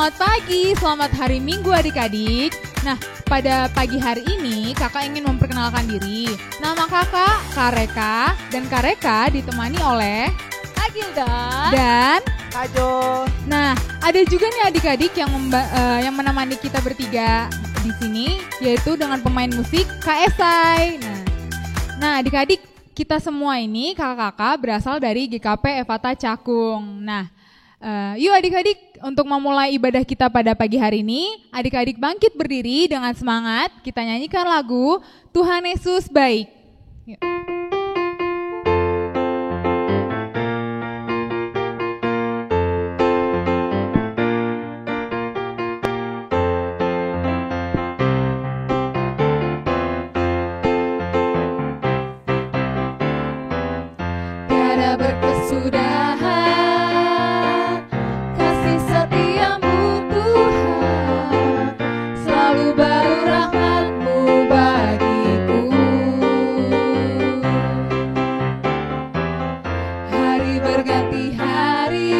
Selamat pagi, selamat hari Minggu adik-adik. Nah, pada pagi hari ini kakak ingin memperkenalkan diri. Nama kakak Kak Reka, dan Kak Reka ditemani oleh Kak Gilda dan Kak Jo. Nah, ada juga nih adik-adik yang menemani kita bertiga di sini, yaitu dengan pemain musik Kak Esai. Nah, adik-adik, kita semua ini kakak-kakak berasal dari GKP Evata Cakung. Nah, yuk adik-adik, untuk memulai ibadah kita pada pagi hari ini, adik-adik bangkit berdiri dengan semangat, kita nyanyikan lagu Tuhan Yesus Baik. Yuk. Tiada berkesudahan kasih setiamu Tuhan, selalu baru rahmat-Mu bagiku. Hari berganti hari,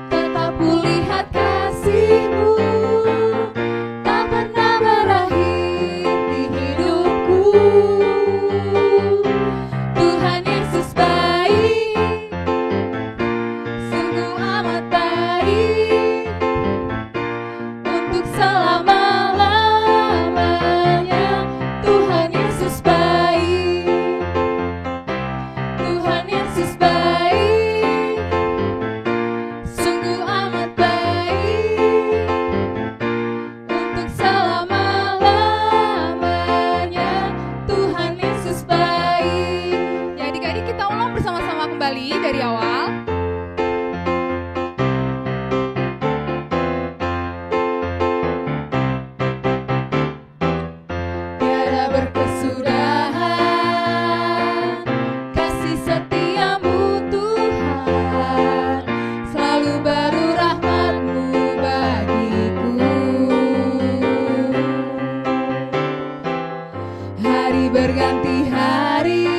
tetap kulihat kasih-Mu, tak pernah berakhir di hidupku. Tuhan Yesus baik, sungguh amat baik, untuk selama-lamanya. Tuhan Yesus baik, Tuhan Yesus baik, sungguh amat baik, untuk selama-lamanya. Tuhan Yesus baik. Ya adik-adik, kita ulang bersama-sama kembali dari awal. Tiada berkesudahan kasih setiamu Tuhan, selalu baru rahmat-Mu bagiku. Hari berganti hari,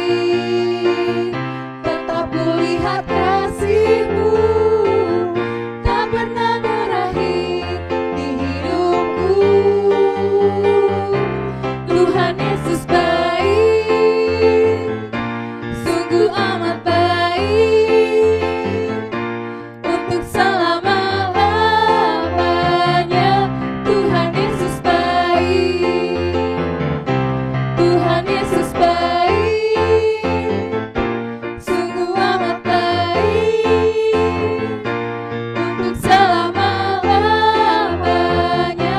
tetap kulihat kasih-Mu, tak pernah berakhir di hidupku. Tuhan Yesus baik, sungguh amat baik, untuk selama-lamanya. Tuhan Yesus baik, Tuhan Yesus baik, sungguh amat baik, untuk selama-lamanya.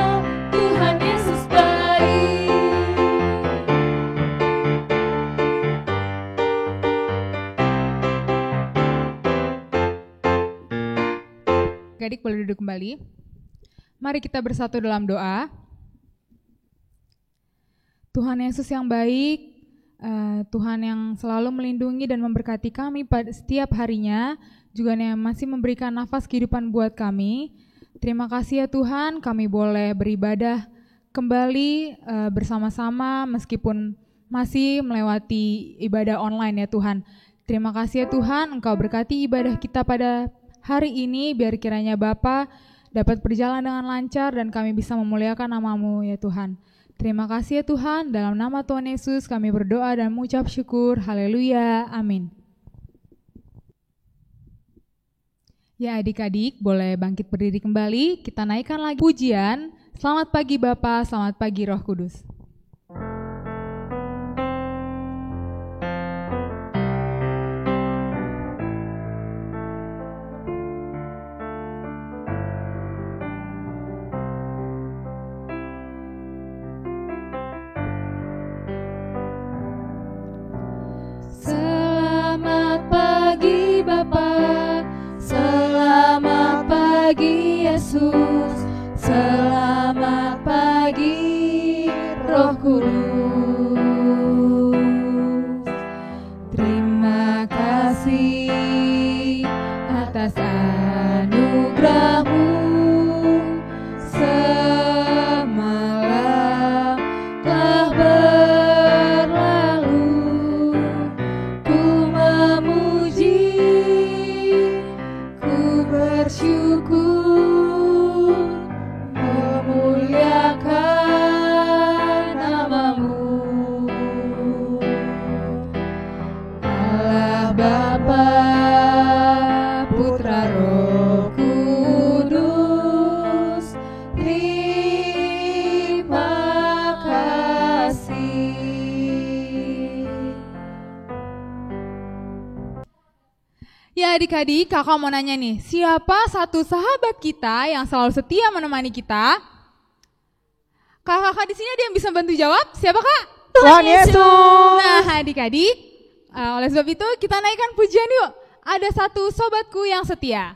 Tuhan Yesus baik. Adik boleh duduk kembali. Mari kita bersatu dalam doa. Tuhan Yesus yang baik, Tuhan yang selalu melindungi dan memberkati kami pada setiap harinya, juga yang masih memberikan nafas kehidupan buat kami. Terima kasih ya Tuhan, kami boleh beribadah kembali bersama-sama meskipun masih melewati ibadah online ya Tuhan. Terima kasih ya Tuhan, Engkau berkati ibadah kita pada hari ini, biar kiranya Bapa dapat berjalan dengan lancar dan kami bisa memuliakan nama-Mu ya Tuhan. Terima kasih ya Tuhan, dalam nama Tuhan Yesus kami berdoa dan mengucap syukur. Haleluya, amin. Ya adik-adik, boleh bangkit berdiri kembali, kita naikkan lagi pujian. Selamat pagi Bapa, selamat pagi Roh Kudus. Selamat pagi Bapa, selamat pagi Yesus, selamat pagi Roh Kudus. Terima kasih atas anugerah-Mu, semalam telah berlalu. Ku memuji, ku bersyukur. Ya adik-adik, kakak mau nanya nih, siapa satu sahabat kita yang selalu setia menemani kita? Kakak-kakak di sini ada yang bisa bantu jawab? Siapa kak? Tuhan Yesus. Nah adik-adik, oleh sebab itu kita naikkan pujian yuk. Ada satu sobatku yang setia.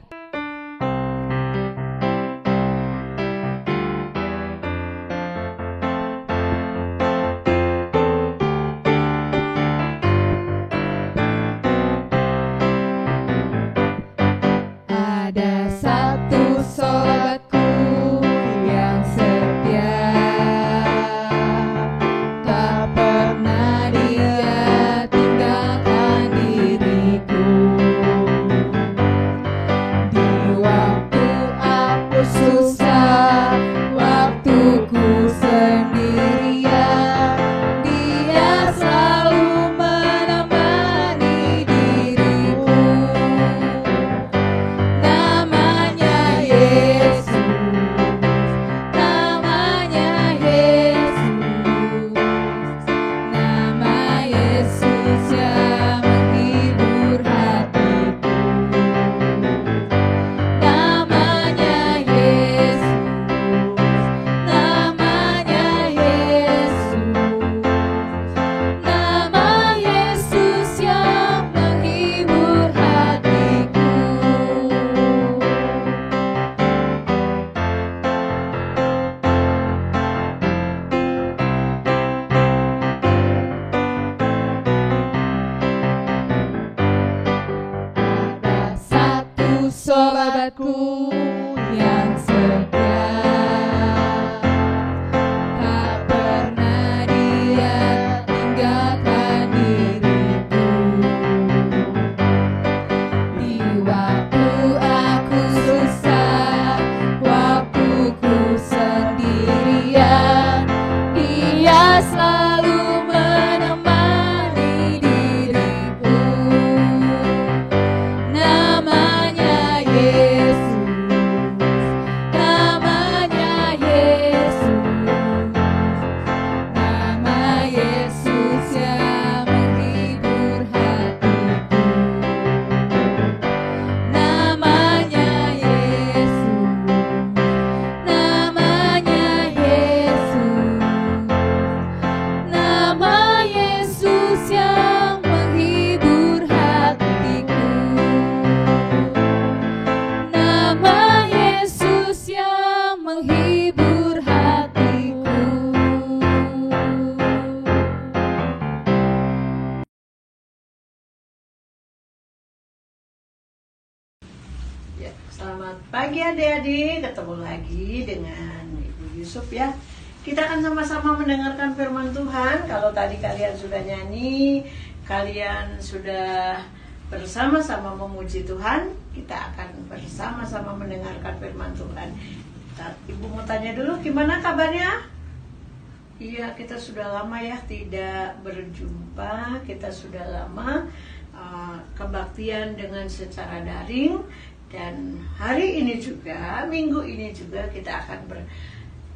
Ada satu sobatku yang setia, tak pernah dia tinggalkan diriku. Di waktu aku susah, waktuku sendirian, dia selalu menemani diriku. Namanya Yesus, namanya Yesus, nama Yesus yang menghibur hatiku. Namanya Yesus, namanya Yesus, nama Yesus yang menghibur hatiku. Ada satu sobatku yang setia, tak pernah dia tinggalkan diriku. Di waktu aku susah, waktuku sendirian, dia selalu menemani diriku. Namanya Yesus, namanya Yesus, nama Yesus yang menghibur hatiku. Namanya Yesus, namanya Yesus, nama Yesus yang menghibur hatiku. Nama Yesus yang menghibur hatiku. Ya, selamat pagi adik-adik, ketemu lagi dengan Ibu Yusuf ya. Kita akan sama-sama mendengarkan firman Tuhan. Kalau tadi kalian sudah nyanyi, kalian sudah bersama-sama memuji Tuhan, kita akan bersama-sama mendengarkan firman Tuhan. Ibu mau tanya dulu, gimana kabarnya? Iya, kita sudah lama ya tidak berjumpa. Kita sudah lama kebaktian dengan secara daring. Dan hari ini juga, minggu ini juga kita akan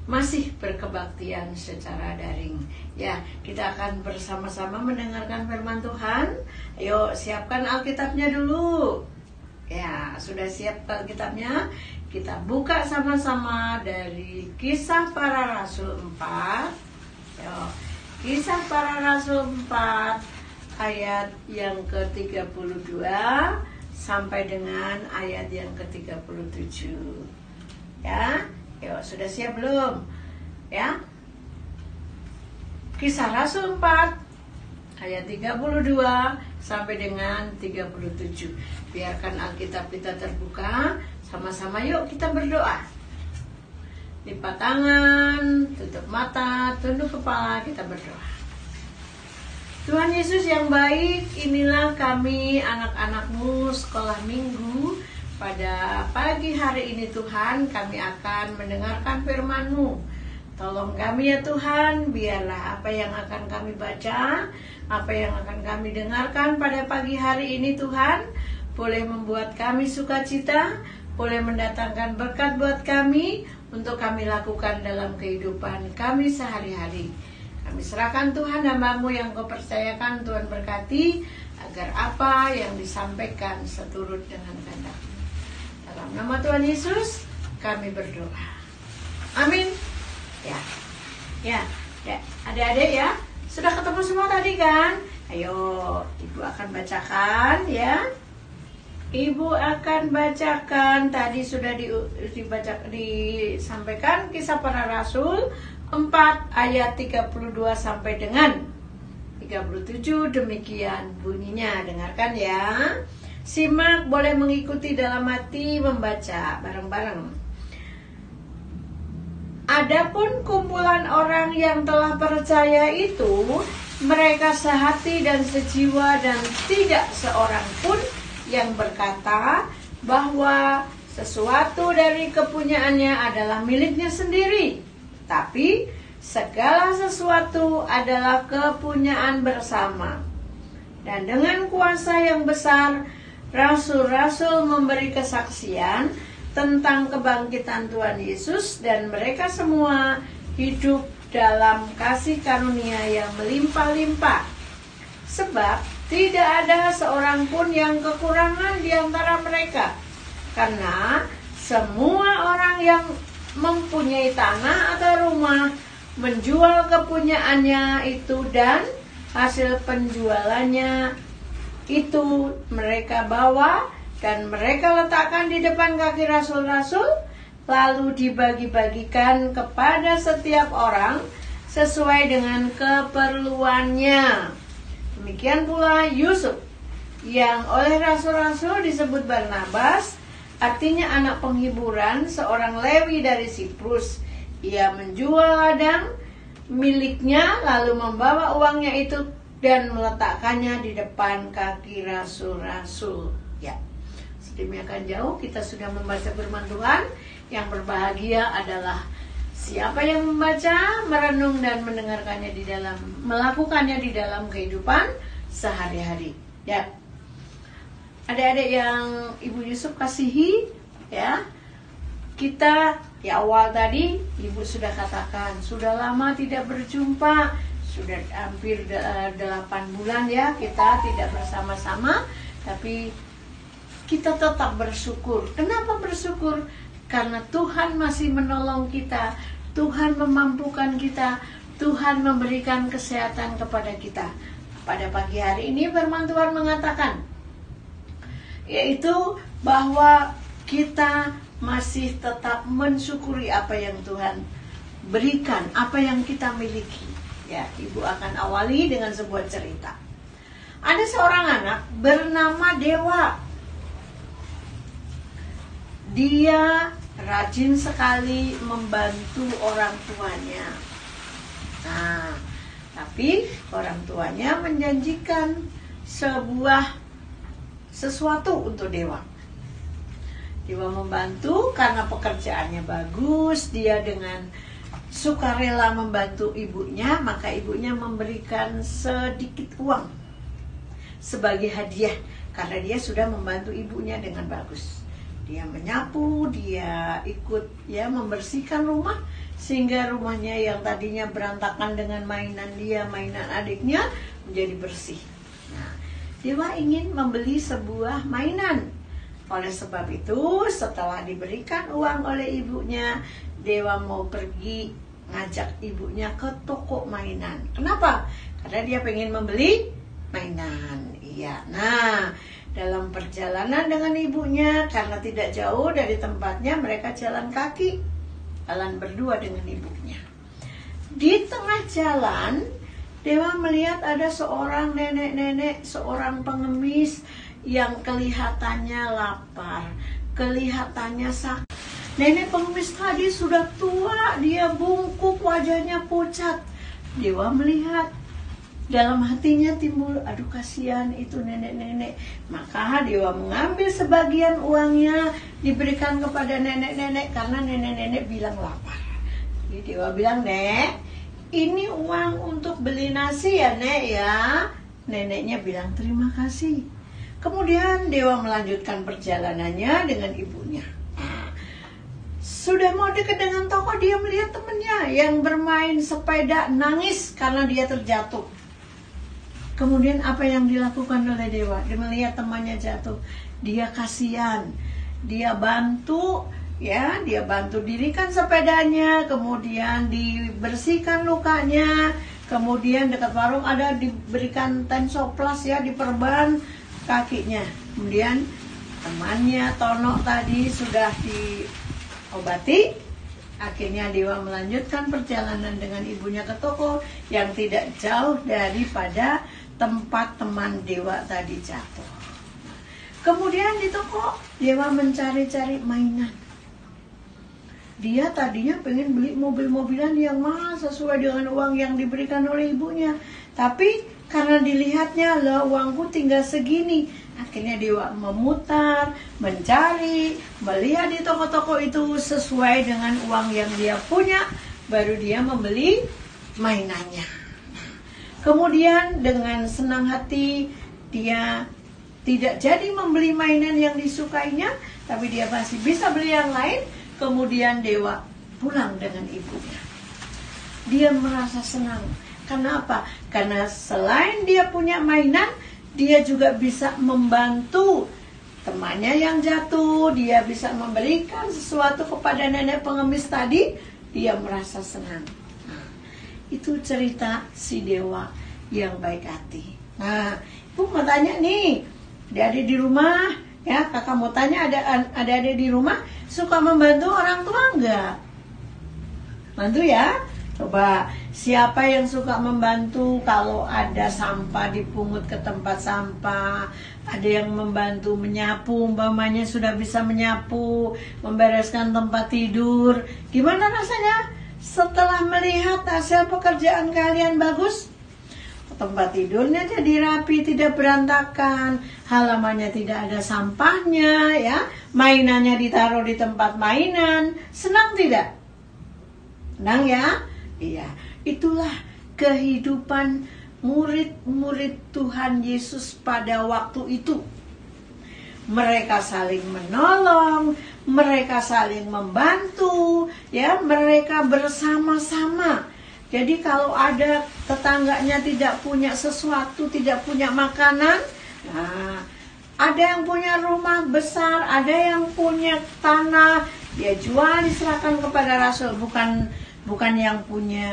masih berkebaktian secara daring. Ya, kita akan bersama-sama mendengarkan firman Tuhan. Ayo siapkan Alkitabnya dulu. Ya, sudah siap Alkitabnya? Kita buka sama-sama dari Kisah Para Rasul 4. Yo, Kisah Para Rasul 4 ayat yang ke-32 sampai dengan ayat yang ke-37. Ya, yuk sudah siap belum? Ya. Kisah Rasul 4 ayat 32 sampai dengan 37. Biarkan Alkitab kita terbuka, sama-sama yuk kita berdoa. Lipat tangan, tutup mata, tunduk kepala, kita berdoa. Tuhan Yesus yang baik, inilah kami anak-anak-Mu sekolah minggu. Pada pagi hari ini Tuhan, kami akan mendengarkan firman-Mu. Tolong kami ya Tuhan, biarlah apa yang akan kami baca, apa yang akan kami dengarkan pada pagi hari ini Tuhan, boleh membuat kami sukacita, boleh mendatangkan berkat buat kami, untuk kami lakukan dalam kehidupan kami sehari-hari. Kami serahkan Tuhan, hamba-Mu yang Kau percayakan, Tuhan berkati, agar apa yang disampaikan seturut dengan kehendak-Mu. Dalam nama Tuhan Yesus kami berdoa. Amin. Ya, adik-adik ya, sudah ketemu semua tadi kan? Ayo, Ibu akan bacakan ya. Ibu akan bacakan, tadi sudah disampaikan Kisah Para Rasul 4 ayat 32 sampai dengan 37, demikian bunyinya. Dengarkan ya. Simak, boleh mengikuti dalam hati membaca bareng-bareng. Adapun kumpulan orang yang telah percaya itu, mereka sehati dan sejiwa, dan tidak seorang pun yang berkata bahwa sesuatu dari kepunyaannya adalah miliknya sendiri, tapi segala sesuatu adalah kepunyaan bersama. Dan dengan kuasa yang besar, rasul-rasul memberi kesaksian tentang kebangkitan Tuhan Yesus, dan mereka semua hidup dalam kasih karunia yang melimpah-limpah. Sebab tidak ada seorang pun yang kekurangan di antara mereka, karena semua orang yang mempunyai tanah atau rumah menjual kepunyaannya itu, dan hasil penjualannya itu mereka bawa dan mereka letakkan di depan kaki rasul-rasul, lalu dibagi-bagikan kepada setiap orang sesuai dengan keperluannya. Demikian pula Yusuf, yang oleh rasul-rasul disebut Barnabas, artinya anak penghiburan, seorang Lewi dari Siprus. Ia menjual ladang miliknya, lalu membawa uangnya itu dan meletakkannya di depan kaki rasul-rasul. Ya, sedemikian jauh kita sudah membaca firman Tuhan. Yang berbahagia adalah siapa yang membaca, merenung dan mendengarkannya di dalam, melakukannya di dalam kehidupan sehari-hari. Ya, adik-adik yang Ibu Yusuf kasihi, ya, kita di awal tadi Ibu sudah katakan sudah lama tidak berjumpa, sudah hampir 8 bulan ya kita tidak bersama-sama, tapi kita tetap bersyukur. Kenapa bersyukur? Karena Tuhan masih menolong kita, Tuhan memampukan kita, Tuhan memberikan kesehatan kepada kita. Pada pagi hari ini firman Tuhan mengatakan, yaitu bahwa kita masih tetap mensyukuri apa yang Tuhan berikan, apa yang kita miliki. Ya, Ibu akan awali dengan sebuah cerita. Ada seorang anak bernama Dewa. Dia rajin sekali membantu orang tuanya. Nah, tapi orang tuanya menjanjikan sesuatu untuk Dewa. Dewa membantu karena pekerjaannya bagus, dia dengan sukarela membantu ibunya, maka ibunya memberikan sedikit uang sebagai hadiah karena dia sudah membantu ibunya dengan bagus. Dia menyapu, dia ikut ya membersihkan rumah sehingga rumahnya yang tadinya berantakan dengan mainan dia, mainan adiknya menjadi bersih. Nah, Dewa ingin membeli sebuah mainan. Oleh sebab itu, setelah diberikan uang oleh ibunya, Dewa mau pergi ngajak ibunya ke toko mainan. Kenapa? Karena dia pengen membeli mainan. Iya. Nah, dalam perjalanan dengan ibunya, karena tidak jauh dari tempatnya, mereka jalan kaki, jalan berdua dengan ibunya. Di tengah jalan, Dewa melihat ada seorang nenek-nenek, seorang pengemis yang kelihatannya lapar, kelihatannya sakit. Nenek pengemis tadi sudah tua, dia bungkuk, wajahnya pucat. Dewa melihat, dalam hatinya timbul, aduh kasihan itu nenek-nenek. Maka Dewa mengambil sebagian uangnya, diberikan kepada nenek-nenek karena nenek-nenek bilang lapar. Jadi Dewa bilang, Nek, ini uang untuk beli nasi ya Nek ya. Neneknya bilang terima kasih. Kemudian Dewa melanjutkan perjalanannya dengan ibunya. Sudah mau dekat dengan toko, dia melihat temannya yang bermain sepeda nangis karena dia terjatuh. Kemudian apa yang dilakukan oleh dewa? Dia melihat temannya jatuh, dia kasihan, dia bantu, ya, dia bantu dirikan sepedanya, kemudian dibersihkan lukanya, kemudian dekat warung ada diberikan tensoplas, ya, diperban kakinya. Kemudian temannya Tono tadi sudah diobati. Akhirnya dewa melanjutkan perjalanan dengan ibunya ke toko yang tidak jauh daripada tempat teman dewa tadi jatuh. Kemudian di toko dewa mencari-cari mainan. Dia tadinya pengen beli mobil-mobilan yang mahal sesuai dengan uang yang diberikan oleh ibunya. Tapi karena dilihatnya, lah, uangku tinggal segini. Akhirnya dewa memutar, mencari, melihat di toko-toko itu sesuai dengan uang yang dia punya, baru dia membeli mainannya. Kemudian dengan senang hati dia tidak jadi membeli mainan yang disukainya, tapi dia masih bisa beli yang lain. Kemudian dewa pulang dengan ibunya. Dia merasa senang. Kenapa? Karena selain dia punya mainan, dia juga bisa membantu temannya yang jatuh. Dia bisa memberikan sesuatu kepada nenek pengemis tadi. Dia merasa senang. Nah, itu cerita si dewa yang baik hati. Nah, ibu mau tanya nih, adik di rumah, ya, kakak mau tanya, ada adik di rumah suka membantu orang tua enggak? Bantu ya? Coba, siapa yang suka membantu kalau ada sampah dipungut ke tempat sampah? Ada yang membantu menyapu, umpamanya sudah bisa menyapu, membereskan tempat tidur. Gimana rasanya setelah melihat hasil pekerjaan kalian bagus? Tempat tidurnya jadi rapi, tidak berantakan, halamannya tidak ada sampahnya, ya, mainannya ditaruh di tempat mainan. Senang tidak? Senang ya? Iya, itulah kehidupan murid-murid Tuhan Yesus pada waktu itu. Mereka saling menolong, mereka saling membantu, ya, mereka bersama-sama. Jadi kalau ada tetangganya tidak punya sesuatu, tidak punya makanan, nah, ada yang punya rumah besar, ada yang punya tanah, dia jual, diserahkan kepada rasul. Bukan yang punya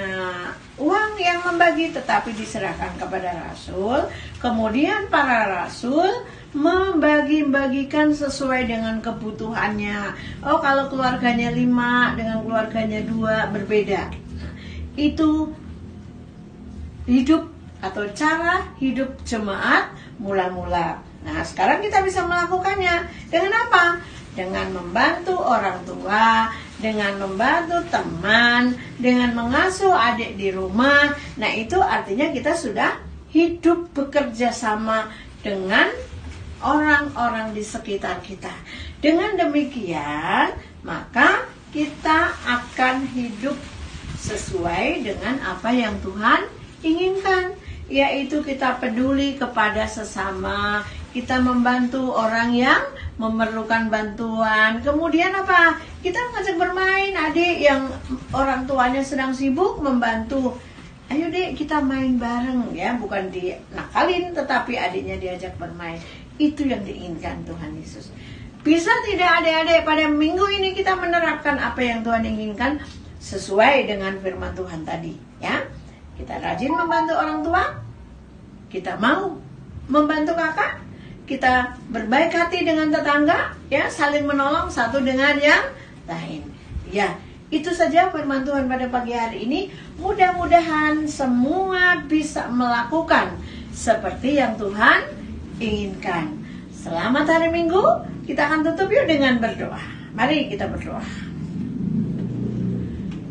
uang yang membagi, tetapi diserahkan kepada rasul. Kemudian para rasul membagi-bagikan sesuai dengan kebutuhannya. Oh, kalau keluarganya 5 dengan keluarganya 2 berbeda. Itu hidup atau cara hidup jemaat mula-mula. Nah, sekarang kita bisa melakukannya. Dengan apa? Dengan membantu orang tua, dengan membantu teman, dengan mengasuh adik di rumah. Nah, itu artinya kita sudah hidup bekerja sama dengan orang-orang di sekitar kita. Dengan demikian, maka kita akan hidup sesuai dengan apa yang Tuhan inginkan, yaitu kita peduli kepada sesama, kita membantu orang yang memerlukan bantuan. Kemudian apa? Kita ngajak bermain, adik yang orang tuanya sedang sibuk membantu. Ayo dek, kita main bareng, ya, bukan dinakalin, tetapi adiknya diajak bermain. Itu yang diinginkan Tuhan Yesus. Bisa tidak adik-adik pada minggu ini kita menerapkan apa yang Tuhan inginkan sesuai dengan firman Tuhan tadi, ya? Kita rajin membantu orang tua, kita mau membantu kakak, kita berbaik hati dengan tetangga, ya, saling menolong satu dengan yang lain. Ya, itu saja firman Tuhan pada pagi hari ini. Mudah-mudahan semua bisa melakukan seperti yang Tuhan inginkan. Selamat hari Minggu. Kita akan tutup yuk dengan berdoa. Mari kita berdoa.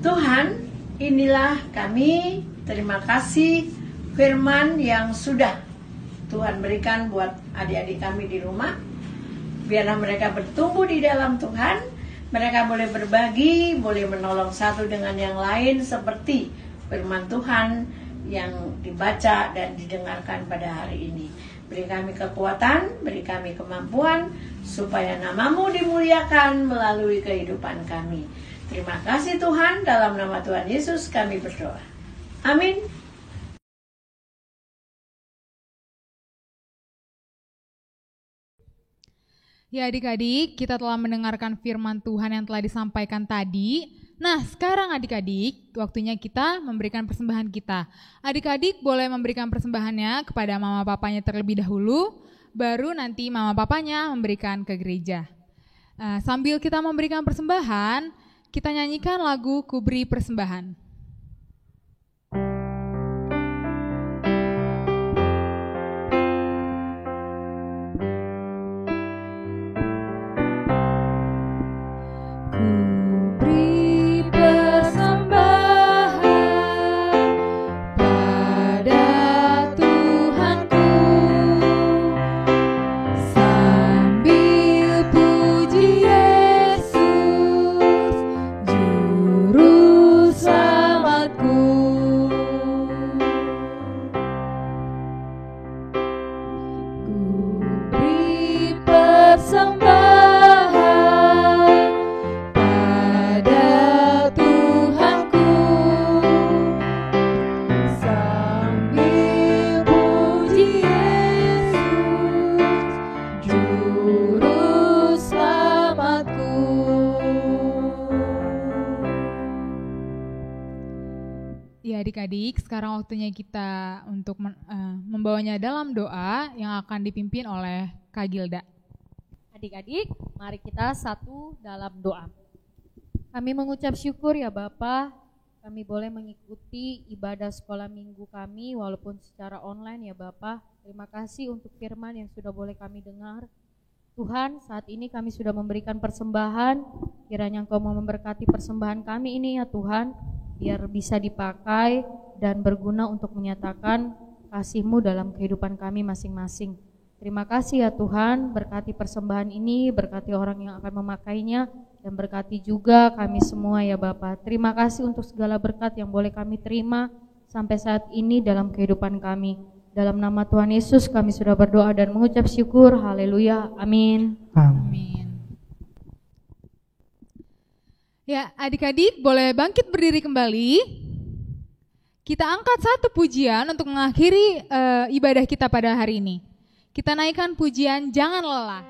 Tuhan, inilah kami. Terima kasih firman yang sudah Tuhan berikan buat adik-adik kami di rumah. Biarlah mereka bertumbuh di dalam Tuhan. Mereka boleh berbagi, boleh menolong satu dengan yang lain seperti firman Tuhan yang dibaca dan didengarkan pada hari ini. Beri kami kekuatan, beri kami kemampuan supaya nama-Mu dimuliakan melalui kehidupan kami. Terima kasih Tuhan, dalam nama Tuhan Yesus kami berdoa. Amin. Ya adik-adik, kita telah mendengarkan firman Tuhan yang telah disampaikan tadi. Nah sekarang adik-adik, waktunya kita memberikan persembahan kita. Adik-adik boleh memberikan persembahannya kepada mama papanya terlebih dahulu, baru nanti mama papanya memberikan ke gereja. Sambil kita memberikan persembahan, kita nyanyikan lagu Ku Beri Persembahan. Adik-adik, sekarang waktunya kita untuk membawanya dalam doa yang akan dipimpin oleh Kak Gilda. Adik-adik, mari kita satu dalam doa. Kami mengucap syukur ya Bapa, kami boleh mengikuti ibadah sekolah minggu kami walaupun secara online ya Bapa. Terima kasih untuk firman yang sudah boleh kami dengar. Tuhan, saat ini kami sudah memberikan persembahan, kiranya Engkau mau memberkati persembahan kami ini ya Tuhan, biar bisa dipakai dan berguna untuk menyatakan kasih-Mu dalam kehidupan kami masing-masing. Terima kasih ya Tuhan, berkati persembahan ini, berkati orang yang akan memakainya, dan berkati juga kami semua ya Bapa. Terima kasih untuk segala berkat yang boleh kami terima sampai saat ini dalam kehidupan kami. Dalam nama Tuhan Yesus kami sudah berdoa dan mengucap syukur. Haleluya. Amin. Amin. Ya, adik-adik boleh bangkit berdiri kembali. Kita angkat satu pujian untuk mengakhiri ibadah kita pada hari ini. Kita naikkan pujian Jangan Lelah.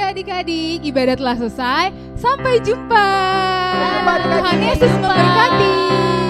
adik-adik, ibadah telah selesai. Sampai jumpa. Sampai jumpa, adik-adik. Tuhan Yesus memberkati.